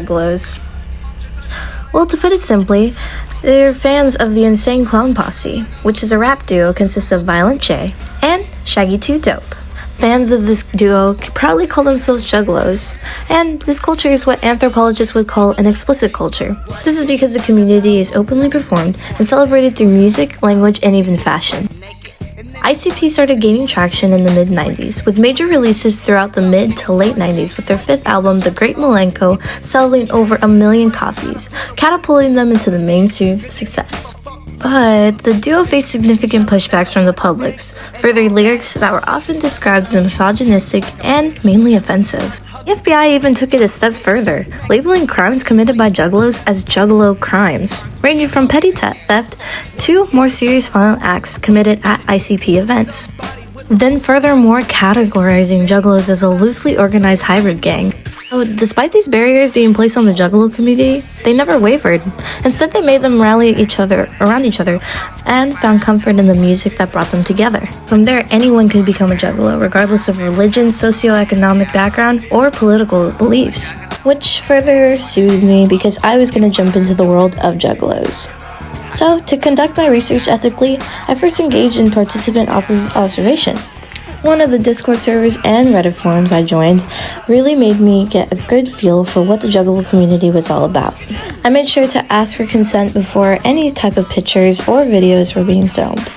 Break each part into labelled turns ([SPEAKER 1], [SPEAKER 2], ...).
[SPEAKER 1] Juggalos? Well, to put it simply, they're fans of the Insane Clown Posse, which is a rap duo consists of Violent J and Shaggy 2 Dope. Fans of this duo proudly call themselves Juggalos, and this culture is what anthropologists would call an explicit culture. This is because the community is openly performed and celebrated through music, language, and even fashion. ICP started gaining traction in the mid-90s, with major releases throughout the mid to late 90s, with their fifth album, The Great Milenko, selling over 1 million copies, catapulting them into the mainstream success. But the duo faced significant pushbacks from the public for their lyrics that were often described as misogynistic and mainly offensive. The FBI even took it a step further, labeling crimes committed by Juggalos as Juggalo crimes, ranging from petty theft to more serious violent acts committed at ICP events. Then furthermore categorizing Juggalos as a loosely organized hybrid gang. So despite these barriers being placed on the Juggalo community, they never wavered. Instead, they made them rally around each other and found comfort in the music that brought them together. From there, anyone could become a Juggalo, regardless of religion, socioeconomic background, or political beliefs. Which further soothed me because I was going to jump into the world of Juggalos. So, to conduct my research ethically, I first engaged in participant observation. One of the Discord servers and Reddit forums I joined really made me get a good feel for what the Juggalo community was all about. I made sure to ask for consent before any type of pictures or videos were being filmed,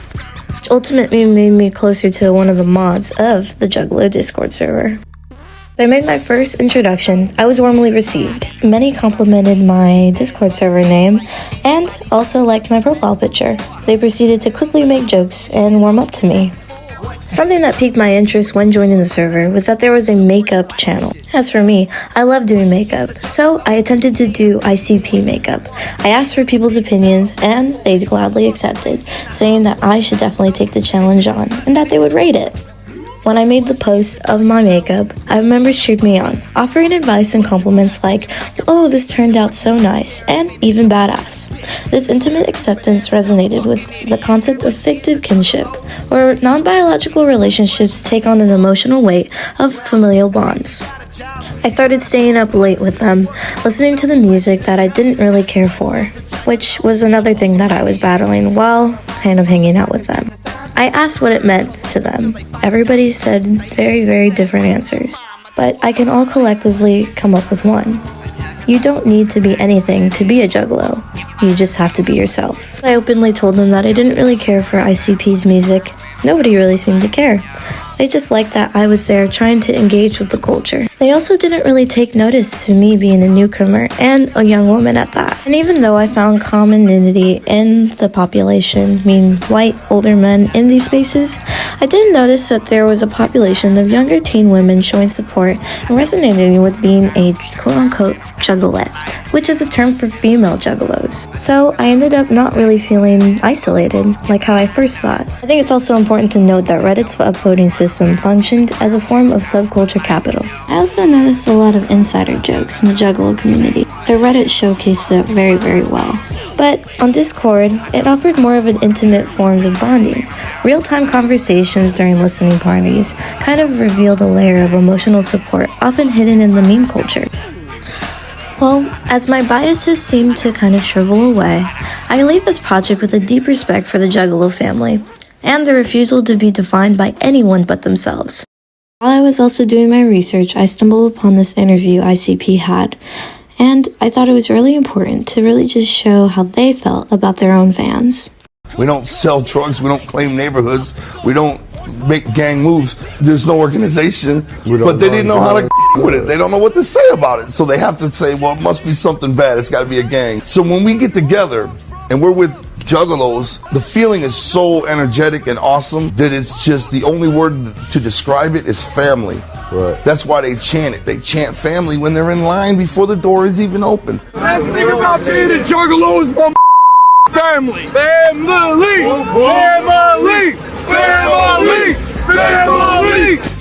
[SPEAKER 1] which ultimately made me closer to one of the mods of the Juggalo Discord server. As I made my first introduction, I was warmly received. Many complimented my Discord server name and also liked my profile picture. They proceeded to quickly make jokes and warm up to me. Something that piqued my interest when joining the server was that there was a makeup channel. As for me, I love doing makeup, so I attempted to do ICP makeup. I asked for people's opinions, and they gladly accepted, saying that I should definitely take the challenge on, and that they would rate it. When I made the post of my makeup, members cheered me on, offering advice and compliments like, "Oh, this turned out so nice," and even "badass." This intimate acceptance resonated with the concept of fictive kinship, where non-biological relationships take on an emotional weight of familial bonds. I started staying up late with them, listening to the music that I didn't really care for, which was another thing that I was battling while kind of hanging out with them. I asked what it meant to them. Everybody said very, very different answers, but I can all collectively come up with one. You don't need to be anything to be a Juggalo. You just have to be yourself. I openly told them that I didn't really care for ICP's music. Nobody really seemed to care. They just liked that I was there trying to engage with the culture. They also didn't really take notice to me being a newcomer and a young woman at that. And even though I found commonality in the population, meaning white, older men in these spaces, I did notice that there was a population of younger teen women showing support and resonating with being a quote-unquote juggalette, which is a term for female juggalos. So I ended up not really feeling isolated like how I first thought. I think it's also important to note that Reddit's upvoting system functioned as a form of subculture capital. I also noticed a lot of insider jokes in the Juggalo community. The Reddit showcased it very, very well. But on Discord, it offered more of an intimate forms of bonding. Real-time conversations during listening parties kind of revealed a layer of emotional support often hidden in the meme culture. Well, as my biases seemed to kind of shrivel away, I leave this project with a deep respect for the Juggalo family and the refusal to be defined by anyone but themselves. While I was also doing my research, I stumbled upon this interview ICP had, and I thought it was really important to really just show how they felt about their own fans.
[SPEAKER 2] We don't sell drugs, we don't claim neighborhoods, we don't make gang moves. There's no organization, but they didn't know how to with it. They don't know what to say about it, so they have to say, well, it must be something bad, it's got to be a gang. So when we get together and we're with Juggalos, the feeling is so energetic and awesome that it's just the only word to describe it is family. Right. That's why they chant it. They chant family when they're in line before the door is even open.
[SPEAKER 3] The best thing about being a Juggalo is my family. Family! Family! Family! Family!